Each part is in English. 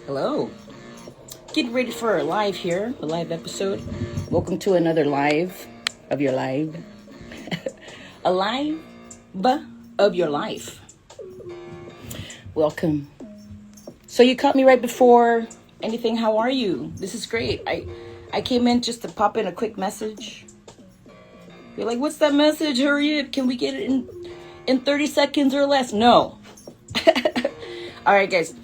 Hello. Getting ready for a live here, a live episode. Welcome to another live of your life. A live of your life. Welcome. So you caught me right before anything. How are you? This is great. I came in just to pop in a quick message. You're like, what's that message? Hurry up. Can we get it in 30 seconds or less? No. All right, guys.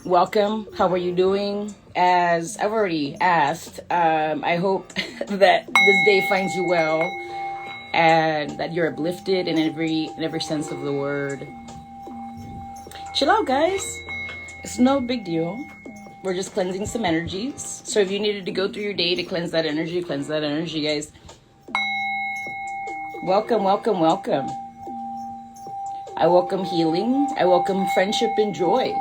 Welcome. How are you doing? As I've already asked, I hope that this day finds you well and that you're uplifted in every sense of the word. Chill out, guys. It's no big deal. We're just cleansing some energies. So if you needed to go through your day to cleanse that energy, guys. Welcome, welcome, welcome. I welcome healing. I welcome friendship and joy.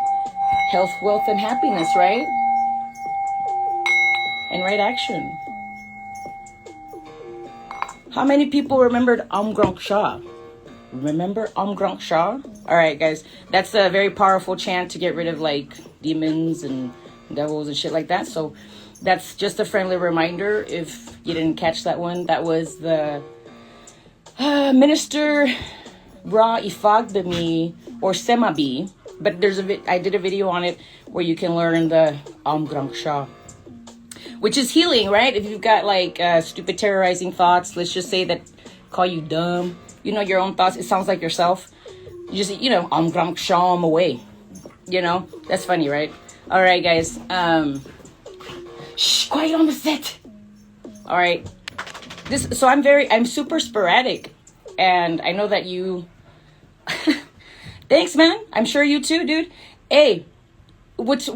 Health, wealth, and happiness, right? And right action. How many people remembered Om Gronk Shah? Remember Om Gronk Shah? All right, guys. That's a very powerful chant to get rid of, like, demons and devils and shit like that. So that's just a friendly reminder if you didn't catch that one. That was the Minister Ra Ifagbemi or Semabi. But I did a video on it where you can learn the Om Gronk Shah, which is healing, right? If you've got like stupid terrorizing thoughts, let's just say that call you dumb, your own thoughts. It sounds like yourself. You just, Om Gronk Shah 'em away. That's funny, right? All right, guys. Shh, quiet on the set. All right. So I'm super sporadic, and I know that you. Thanks, man. I'm sure you too, dude. Hey, what's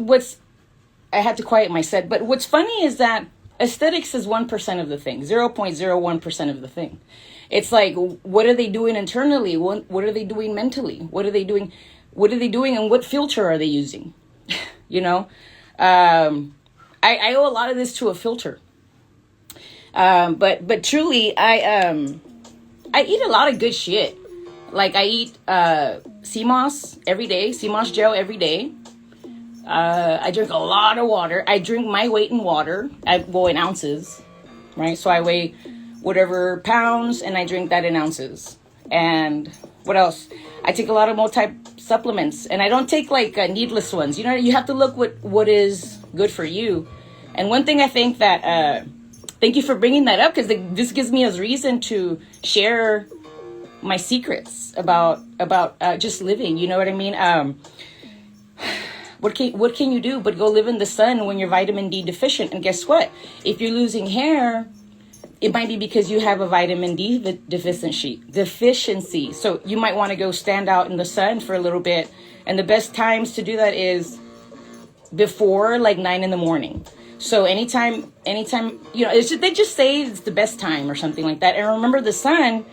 I had to quiet my set, but what's funny is that aesthetics is 1% of the thing, 0.01% of the thing. It's like, what are they doing internally? What are they doing mentally? What are they doing? And what filter are they using? I owe a lot of this to a filter. But truly, I eat a lot of good shit. Like I eat sea moss every day, sea moss gel every day. I drink a lot of water. I drink my weight in water. I go in ounces, right? So I weigh whatever pounds and I drink that in ounces. And what else? I take a lot of multi-supplements, and I don't take like needless ones. You have to look what is good for you. And one thing I think that, thank you for bringing that up, because this gives me a reason to share my secrets about just living. You know what I mean? What can you do but go live in the sun when you're vitamin D deficient? And guess what? If you're losing hair, it might be because you have a vitamin D deficiency. So you might want to go stand out in the sun for a little bit. And the best times to do that is before like 9 a.m. So anytime, they just say it's the best time or something like that. And remember, the sun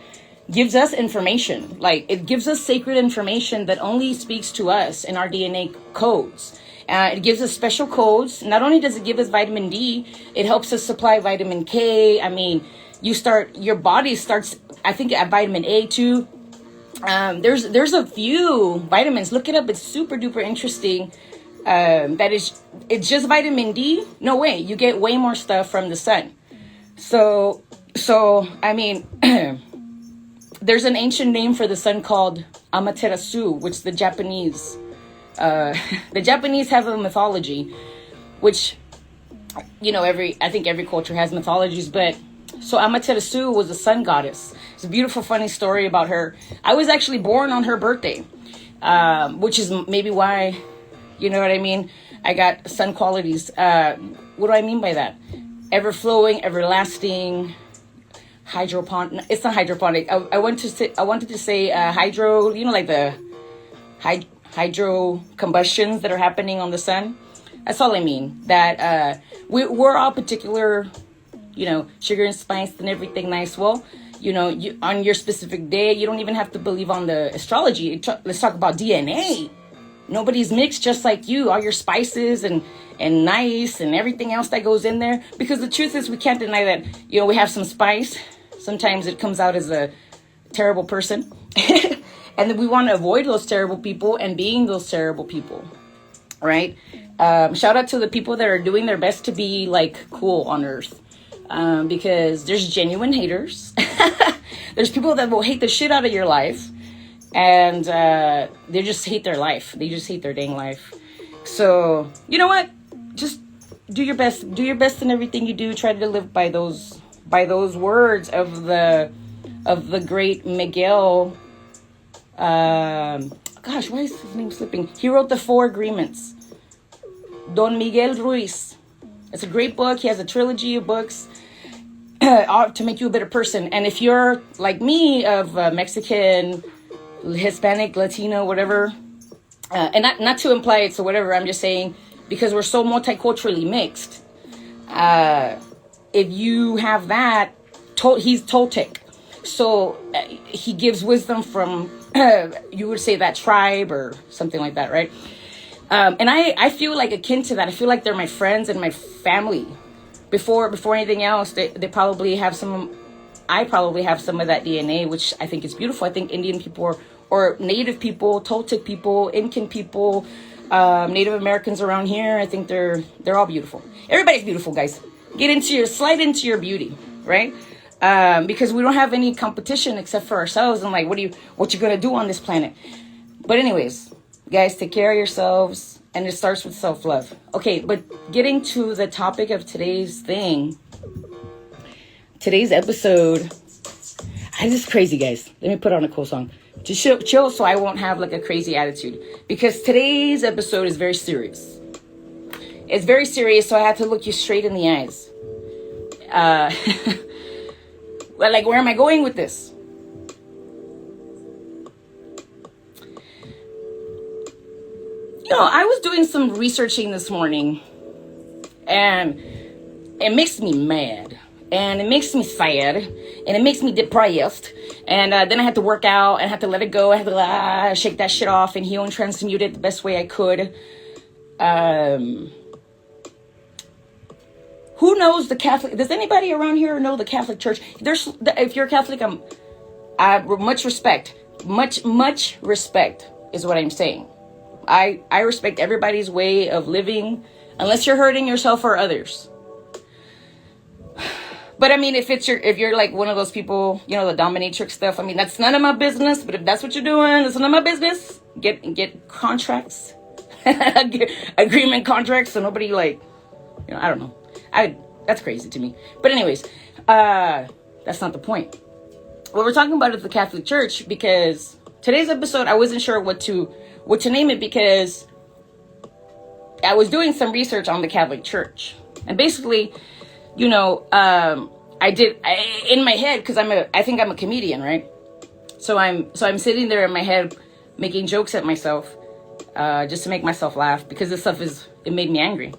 gives us information. Like, it gives us sacred information that only speaks to us in our DNA codes. It gives us special codes. Not only does it give us vitamin D, it helps us supply vitamin K. I mean, your body starts, I think, at vitamin A too. There's a few vitamins. Look it up. It's super duper interesting. It's just vitamin D. No way. You get way more stuff from the sun. So I mean, there's an ancient name for the sun called Amaterasu, which the Japanese have a mythology, which, I think every culture has mythologies, but so Amaterasu was a sun goddess. It's a beautiful, funny story about her. I was actually born on her birthday, which is maybe why, you know what I mean? I got sun qualities. What do I mean by that? Ever-flowing, everlasting, hydroponic. It's not hydroponic. I wanted to say hydro. Like the hydro combustions that are happening on the sun. That's all I mean. That we're all particular, sugar and spice and everything nice. Well, on your specific day, you don't even have to believe on the astrology. Let's talk about DNA. Nobody's mixed just like you. All your spices and nice and everything else that goes in there. Because the truth is, we can't deny that, we have some spice. Sometimes it comes out as a terrible person. And then we want to avoid those terrible people and being those terrible people. Right? Shout out to the people that are doing their best to be like cool on Earth, because there's genuine haters. There's people that will hate the shit out of your life, and they just hate their life. They just hate their dang life. So you know what? Just do your best. Do your best in everything you do. Try to live by those words of the great Miguel. Gosh, why is his name slipping? He wrote the 4 Agreements. Don Miguel Ruiz. It's a great book. He has a trilogy of books to make you a better person. And if you're like me, of Mexican, Hispanic, Latino, whatever, and not to imply it's or whatever, I'm just saying because we're so multiculturally mixed. If you have that, he's Toltec. So he gives wisdom from, you would say, that tribe or something like that, right? And I feel like akin to that. I feel like they're my friends and my family. Before anything else, they probably have some. I probably have some of that DNA, which I think is beautiful. I think Indian people or Native people, Toltec people, Incan people, Native Americans around here, I think they're all beautiful. Everybody's beautiful, guys. Slide into your beauty, right? Because we don't have any competition except for ourselves. And like, what you gonna do on this planet? But anyways, guys, take care of yourselves, and it starts with self-love. Okay, but getting to the topic of today's episode, this is crazy, guys. Let me put on a cool song. Just chill so I won't have like a crazy attitude. Because today's episode is very serious. It's very serious, so I have to look you straight in the eyes. Well, like, where am I going with this? I was doing some researching this morning, and it makes me mad, and it makes me sad, and it makes me depressed, and then I had to work out, and I had to let it go, I had to shake that shit off, and heal and transmute it the best way I could. Who knows the Catholic? Does anybody around here know the Catholic Church? If you're Catholic, much respect. Much respect is what I'm saying. I respect everybody's way of living, unless you're hurting yourself or others. But I mean, if you're like one of those people, the dominatrix stuff, I mean, that's none of my business. But if that's what you're doing, it's none of my business. Get contracts, agreement contracts, so nobody I don't know. That's crazy to me. But anyways, that's not the point. What we're talking about is the Catholic Church, because today's episode, I wasn't sure what to name it, because I was doing some research on the Catholic Church. And basically, in my head, because I think I'm a comedian, right? So I'm sitting there in my head making jokes at myself, just to make myself laugh, because this stuff it made me angry.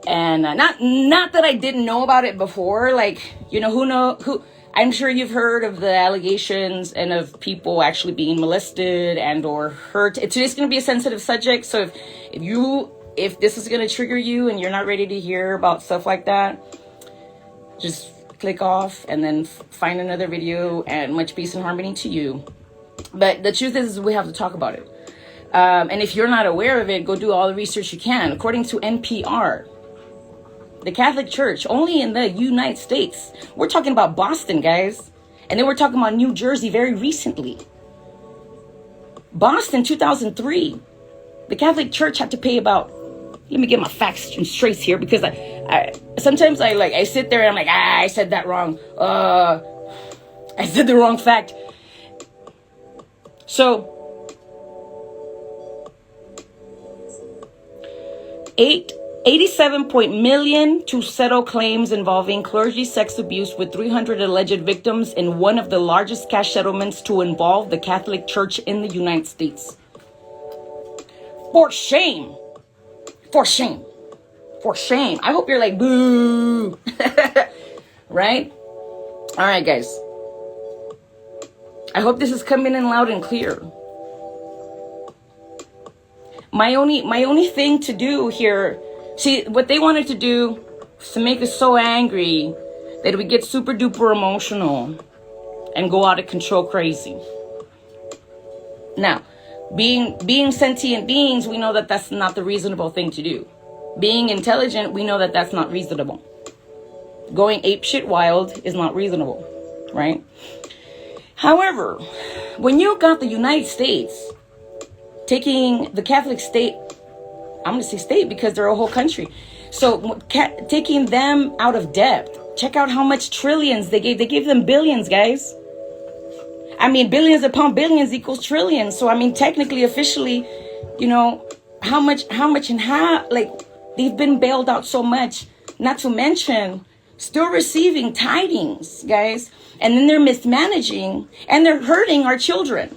And not that I didn't know about it before, who I'm sure you've heard of the allegations and of people actually being molested and or hurt. Today's going to be a sensitive subject, so if this is going to trigger you and you're not ready to hear about stuff like that, just click off and then find another video, and much peace and harmony to you. But the truth is we have to talk about it. And if you're not aware of it, go do all the research you can. According to NPR, the Catholic Church, only in the United States, we're talking about Boston, guys. And then we're talking about New Jersey very recently. Boston, 2003, the Catholic Church had to pay about, let me get my facts straight here, because I sometimes I sit there and I'm like, I said that wrong. I said the wrong fact. So, 87 million to settle claims involving clergy sex abuse, with 300 alleged victims in one of the largest cash settlements to involve the Catholic Church in the United States. For shame. For shame. For shame. I hope you're like, boo. Right? All right, guys. I hope this is coming in loud and clear. My only thing to do here, see, what they wanted to do was to make us so angry that we get super duper emotional and go out of control crazy. Now, Being sentient beings, we know that that's not the reasonable thing to do. Being intelligent, we know that that's not reasonable. Going apeshit wild is not reasonable, right? However, when you got the United States taking the Catholic state, I'm going to say state because they're a whole country. So taking them out of debt, check out how much trillions they gave. They gave them billions, guys. I mean, billions upon billions equals trillions. So, I mean, technically, officially, you know, how much and how, like, they've been bailed out so much, not to mention still receiving tidings, guys. And then they're mismanaging and they're hurting our children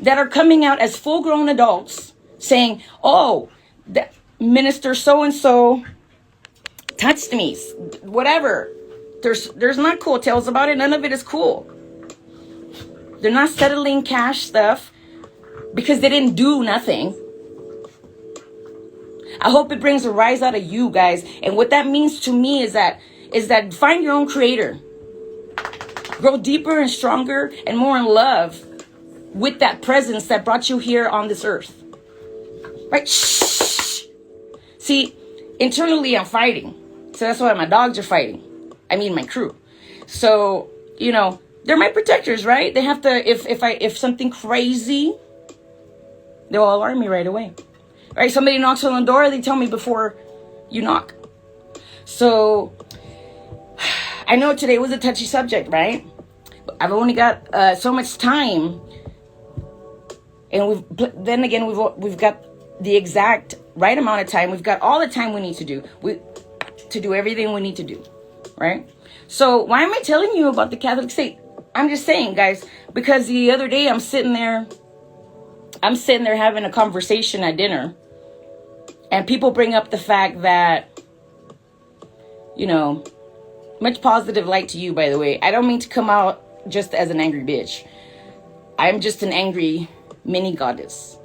that are coming out as full-grown adults saying, oh, that minister so-and-so touched me, whatever. There's not cool tales about it. None of it is cool. They're not settling cash stuff because they didn't do nothing. I hope it brings a rise out of you guys. And what that means to me is that find your own creator. Grow deeper and stronger and more in love with that presence that brought you here on this earth. Right? Shh. See, internally I'm fighting. So that's why my dogs are fighting. I mean my crew. So, you know, they're my protectors, right? They have to, if something crazy, they'll alarm me right away. Right? Somebody knocks on the door, they tell me before you knock. So, I know today was a touchy subject, right? I've only got so much time. And we've got the exact right amount of time. We've got all the time we need to do. To do everything we need to do, right? So why am I telling you about the Catholic state? I'm just saying, guys, because the other day I'm sitting there having a conversation at dinner, and people bring up the fact that, you know, much positive light to you, by the way. I don't mean to come out just as an angry bitch. I'm just an angry mini goddess.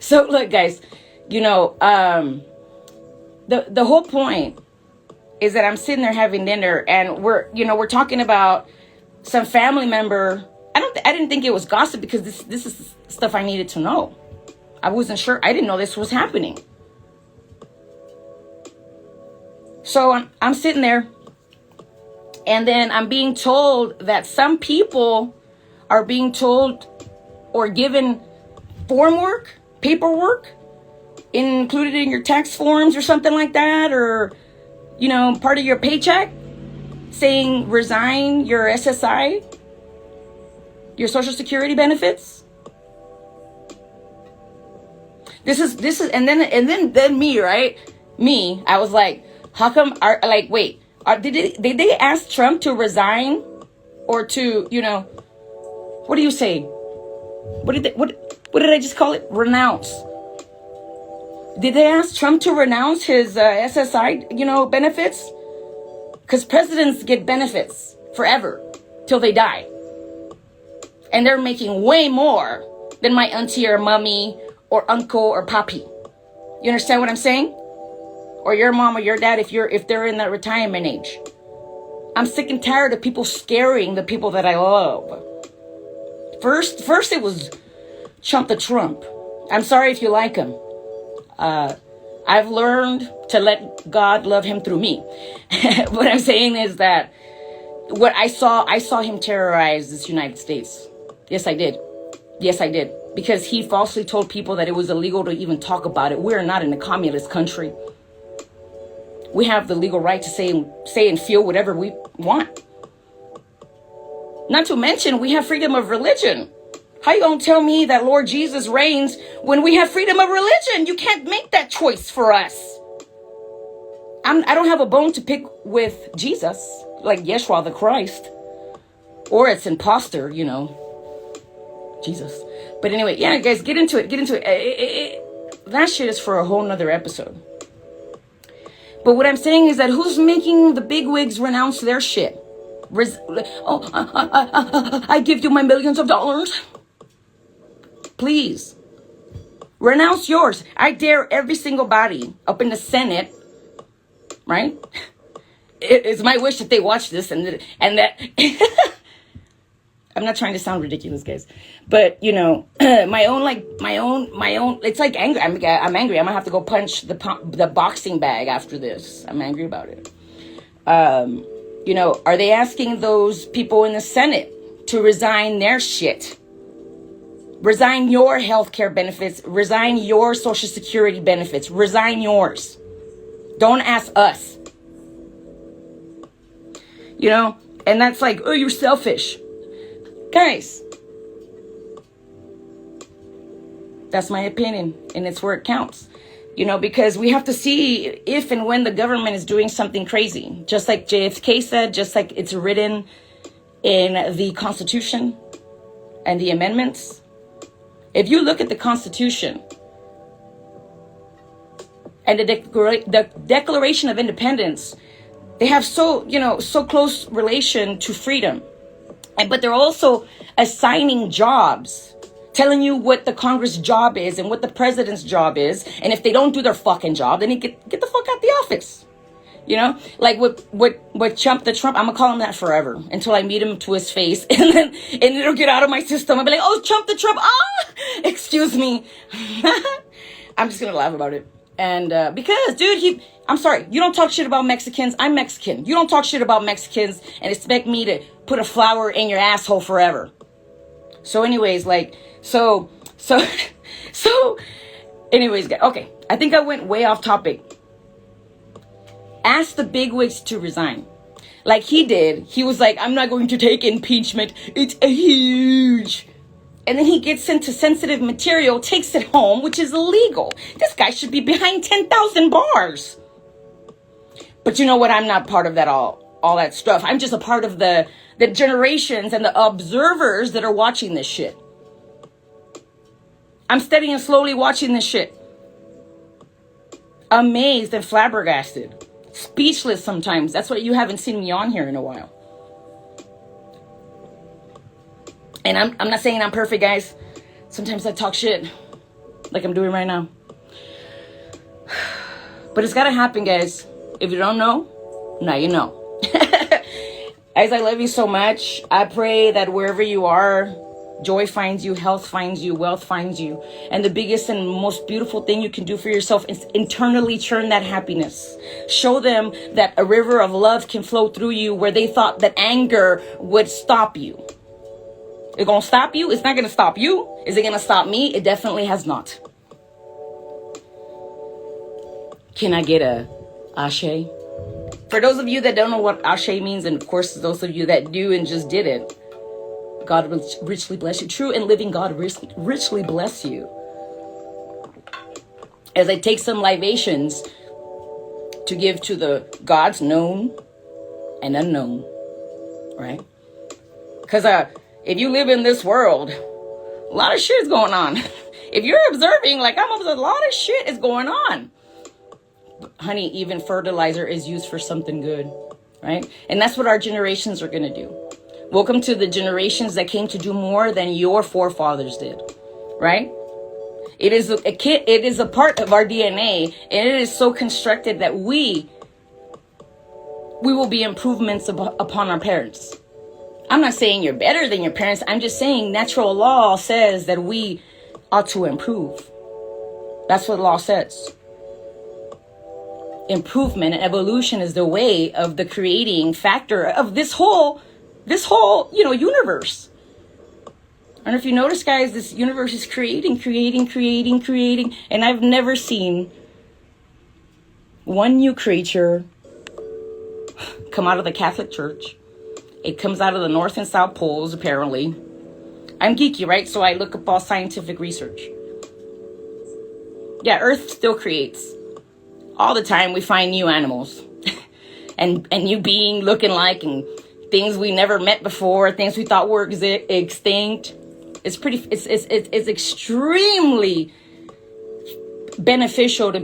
So look, guys, you know, the whole point is that I'm sitting there having dinner and we're talking about some family member. I didn't think it was gossip because this is stuff I needed to know. I wasn't sure. I didn't know this was happening. So I'm sitting there and then I'm being told that some people are being told or given paperwork included in your tax forms or something like that, or, you know, part of your paycheck saying resign your SSI, your Social Security benefits. This is, and then me, right? Me, I was like, how come, did they ask Trump to resign or to, you know, what do you say? What did I just call it? Renounce. Did they ask Trump to renounce his SSI, you know, benefits? Because presidents get benefits forever till they die. And they're making way more than my auntie or mommy or uncle or papi. You understand what I'm saying? Or your mom or your dad if they're in that retirement age. I'm sick and tired of people scaring the people that I love. First it was Trump the Trump. I'm sorry if you like him. I've learned to let God love him through me. What I'm saying is that what I saw him terrorize this United States. Yes, I did. Because he falsely told people that it was illegal to even talk about it. We're not in a communist country. We have the legal right to say and feel whatever we want. Not to mention, we have freedom of religion. How you gonna tell me that Lord Jesus reigns when we have freedom of religion? You can't make that choice for us. I don't have a bone to pick with Jesus, like Yeshua the Christ, or its imposter, you know, Jesus. But anyway, yeah, guys, get into it. That shit is for a whole nother episode. But what I'm saying is that who's making the bigwigs renounce their shit? I give you my millions of dollars. Please renounce yours. I dare every single body up in the Senate, right? It's my wish that they watch this and that I'm not trying to sound ridiculous, guys, but you know, my own, it's like anger. I'm angry. I'm gonna have to go punch the boxing bag after this. I'm angry about it. You know, are they asking those people in the Senate to resign their shit? Resign your health care benefits. Resign your Social Security benefits. Resign yours. Don't ask us. You know, and that's like, oh, you're selfish. Guys, that's my opinion, and it's where it counts. You know, because we have to see if and when the government is doing something crazy. Just like JFK said, just like it's written in the Constitution and the amendments. If you look at the Constitution and the Declaration of Independence, they have so close relation to freedom. But they're also assigning jobs, telling you what the Congress job is and what the president's job is. And if they don't do their fucking job, then you get the fuck out the office. You know, like with Trump, I'm gonna call him that forever until I meet him to his face, and it'll get out of my system. I'll be like, oh, Trump, excuse me. I'm just gonna laugh about it. And because, dude, I'm sorry, you don't talk shit about Mexicans. I'm Mexican. You don't talk shit about Mexicans and expect me to put a flower in your asshole forever. So anyways, anyways, okay, I think I went way off topic. Ask the bigwigs to resign. Like he did. He was like, I'm not going to take impeachment. It's a huge. And then he gets into sensitive material, takes it home, which is illegal. This guy should be behind 10,000 bars. But you know what? I'm not part of that all that stuff. I'm just a part of the generations and the observers that are watching this shit. I'm steady and slowly watching this shit. Amazed and flabbergasted. Speechless sometimes. That's why you haven't seen me on here in a while. And I'm not saying I'm perfect, guys. Sometimes I talk shit like I'm doing right now. But it's got to happen, guys. If you don't know, now you know. Guys, I love you so much. I pray that wherever you are, joy finds you, health finds you, wealth finds you. And the biggest and most beautiful thing you can do for yourself is internally churn that happiness. Show them that a river of love can flow through you where they thought that anger would stop you. It's going to stop you. It's not going to stop you. Is it going to stop me? It definitely has not. Can I get a ashe? For those of you that don't know what ashe means, and of course those of you that do and just did it, God will richly bless you. True and living God richly bless you. As I take some libations to give to the gods known and unknown, right? Because if you live in this world, a lot of shit is going on. If you're observing, like I'm observing, a lot of shit is going on. But honey, even fertilizer is used for something good, right? And that's what our generations are going to do. Welcome to the generations that came to do more than your forefathers did, right? It is a part of our DNA, and it is so constructed that we will be improvements upon our parents. I'm not saying you're better than your parents. I'm just saying natural law says that we ought to improve. That's what law says. Improvement and evolution is the way of the creating factor of this whole, universe. I don't know if you notice, guys, this universe is creating. And I've never seen one new creature come out of the Catholic Church. It comes out of the North and South poles, apparently. I'm geeky, right? So I look up all scientific research. Yeah, Earth still creates. All the time we find new animals. and new being looking like, and things we never met before, things we thought were extinct. It's extremely beneficial to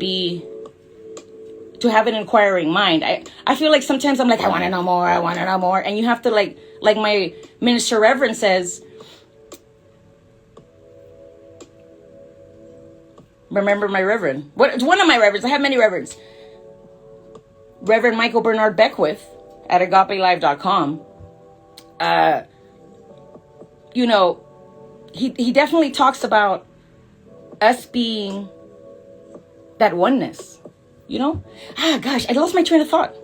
have an inquiring mind. I feel like sometimes I'm like, I want to know more. And you have to like my minister reverend says, remember my reverend. One of my reverends. I have many reverends. Reverend Michael Bernard Beckwith at agapelive.com. you know, he definitely talks about us being that oneness, you know? Gosh, I lost my train of thought.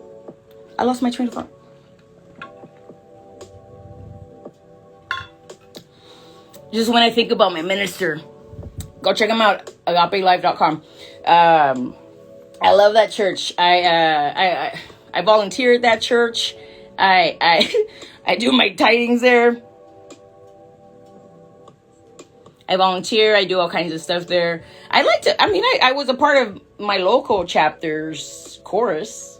Just when I think about my minister, go check him out, agapelife.com. I love that church. I volunteer at that church. I do my tidings there. I volunteer. I do all kinds of stuff there. I was a part of my local chapter's chorus.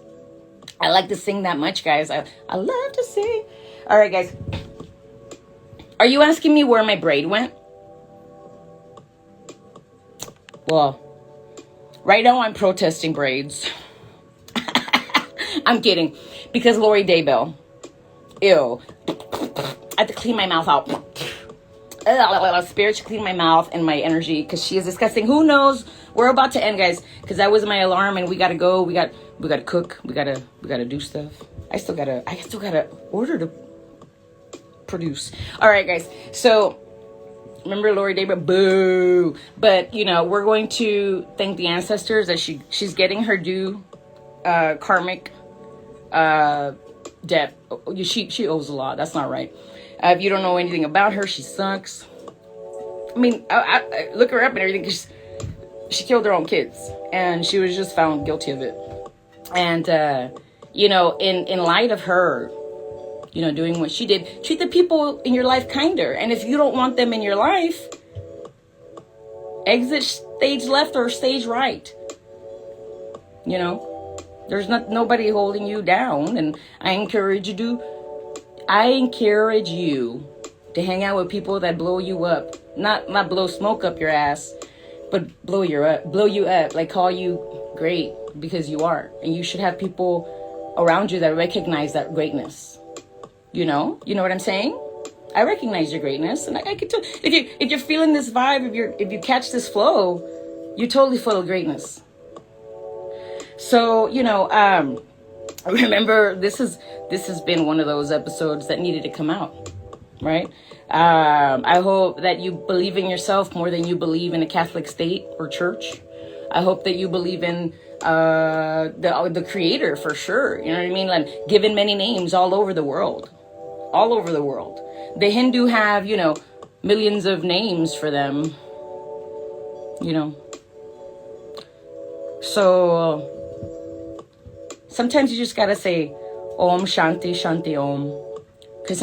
I like to sing that much, guys. I love to sing. All right, guys. Are you asking me where my braid went? Well, right now I'm protesting braids. I'm kidding. Because Lori Daybell. Ew. I have to clean my mouth out. Spiritually clean my mouth and my energy because she is disgusting. Who knows? We're about to end, guys, because that was my alarm and we gotta go. We gotta cook. We gotta do stuff. I still gotta order to produce. All right, guys. So remember Lori Daybell? Boo. But you know, we're going to thank the ancestors that she's getting her due karmic debt. She owes a lot. That's not right. If you don't know anything about her, she sucks. I mean, I look her up and everything. Cause she killed her own kids, and she was just found guilty of it. And you know, in light of her, you know, doing what she did, treat the people in your life kinder. And if you don't want them in your life, exit stage left or stage right. You know, there's nobody holding you down, and I encourage you to hang out with people that blow you up. Not blow smoke up your ass, but blow you up, like call you great, because you are. And you should have people around you that recognize that greatness. You know what I'm saying? I recognize your greatness, and I can tell if you're feeling this vibe, if you catch this flow, you're totally full of greatness. So, you know, remember, this has been one of those episodes that needed to come out, right? I hope that you believe in yourself more than you believe in a Catholic state or church. I hope that you believe in the Creator, for sure. You know what I mean? Like, given many names all over the world. The Hindu have, you know, millions of names for them, you know. So sometimes you just gotta say Om Shanti Shanti Om, because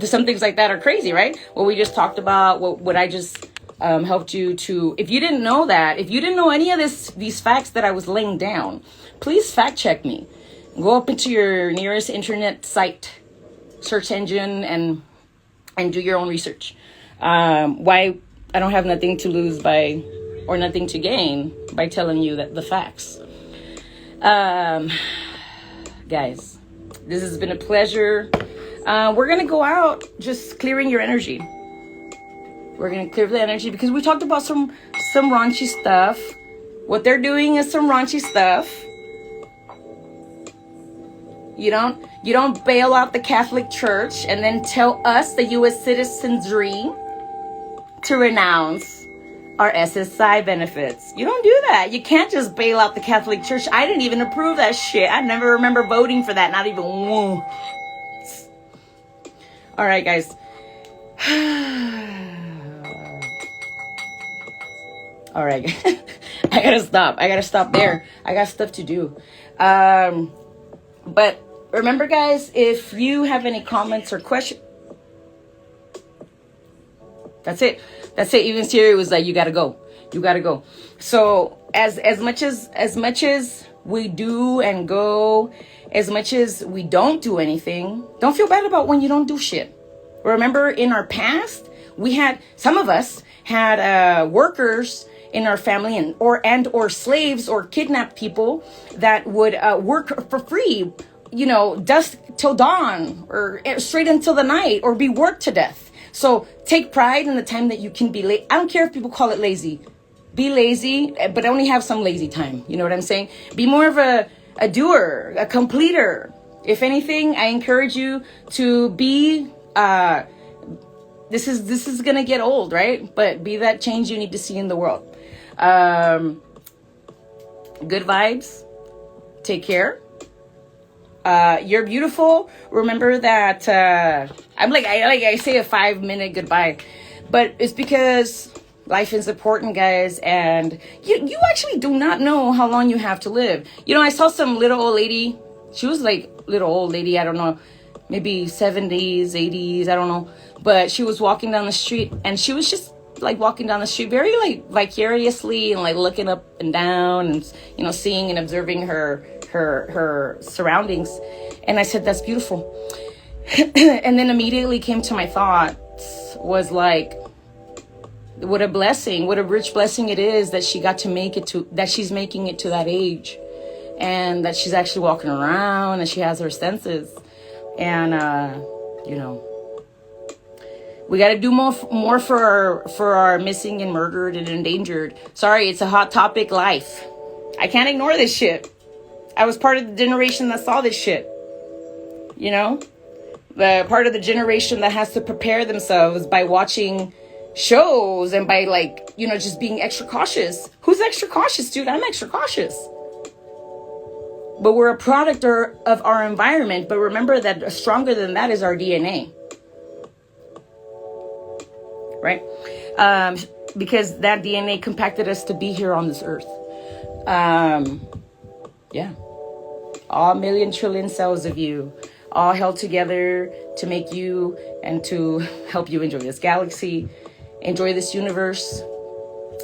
some things like that are crazy, right? What we just talked about, what I just helped you to. If you didn't know that, if you didn't know any of these facts that I was laying down, please fact check me. Go up into your nearest internet site, search engine, and do your own research. Why I don't have nothing to lose or nothing to gain by telling you that the facts. Guys, this has been a pleasure. We're gonna go out just clearing your energy. We're gonna clear the energy because we talked about some raunchy stuff. What they're doing is some raunchy stuff. You don't bail out the Catholic Church and then tell us, the U.S. citizenry, to renounce our SSI benefits. You don't do that. You can't just bail out the Catholic Church. I didn't even approve that shit. I never remember voting for that. Not even once. All right, guys. All right. I gotta stop there. I got stuff to do. But remember, guys, if you have any comments or questions, that's it. Even Siri was like, you gotta go. So as much as we do and go, as much as we don't do anything, don't feel bad about when you don't do shit. Remember, in our past, some of us had workers in our family and slaves or kidnapped people that would work for free, you know, dusk till dawn or straight until the night, or be worked to death. So take pride in the time that you can be late. I don't care if people call it lazy. Be lazy, but only have some lazy time. You know what I'm saying? Be more of a doer, a completer. If anything, I encourage you to be this is gonna get old, right? But be that change you need to see in the world. Good vibes. Take care. You're beautiful. Remember that I say a 5-minute goodbye, but it's because life is important, guys, and you actually do not know how long you have to live. I saw some little old lady. She was like little old lady, I don't know, maybe 70s, 80s, I don't know. But she was walking down the street, and she was just like walking down the street very like vicariously and like looking up and down and seeing and observing her surroundings. And I said, that's beautiful. And then immediately came to my thoughts was like, what a blessing, what a rich blessing it is that she got to that she's making it to that age, and that she's actually walking around and she has her senses. And we got to do more for our missing and murdered and endangered. Sorry, it's a hot topic. Life, I can't ignore this shit. I was part of the generation that saw this shit. The part of the generation that has to prepare themselves by watching shows and by just being extra cautious. Who's extra cautious, dude? I'm extra cautious. But we're a product of our environment. But remember that stronger than that is our DNA. Right? Because that DNA compacted us to be here on this earth. Yeah. All million trillion cells of you, all held together to make you and to help you enjoy this galaxy, enjoy this universe,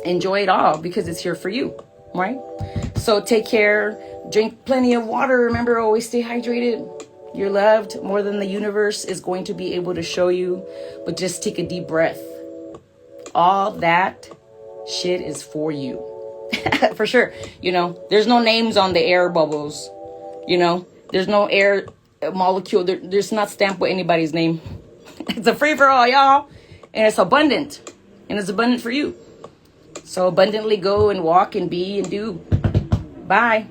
enjoy it all because it's here for you, right? So take care, drink plenty of water. Remember, always stay hydrated. You're loved more than the universe is going to be able to show you, but just take a deep breath. All that shit is for you. For sure. There's no names on the air bubbles. There's no air molecule. There's not stamped with anybody's name. It's a free for all, y'all. And it's abundant. And it's abundant for you. So abundantly go and walk and be and do. Bye.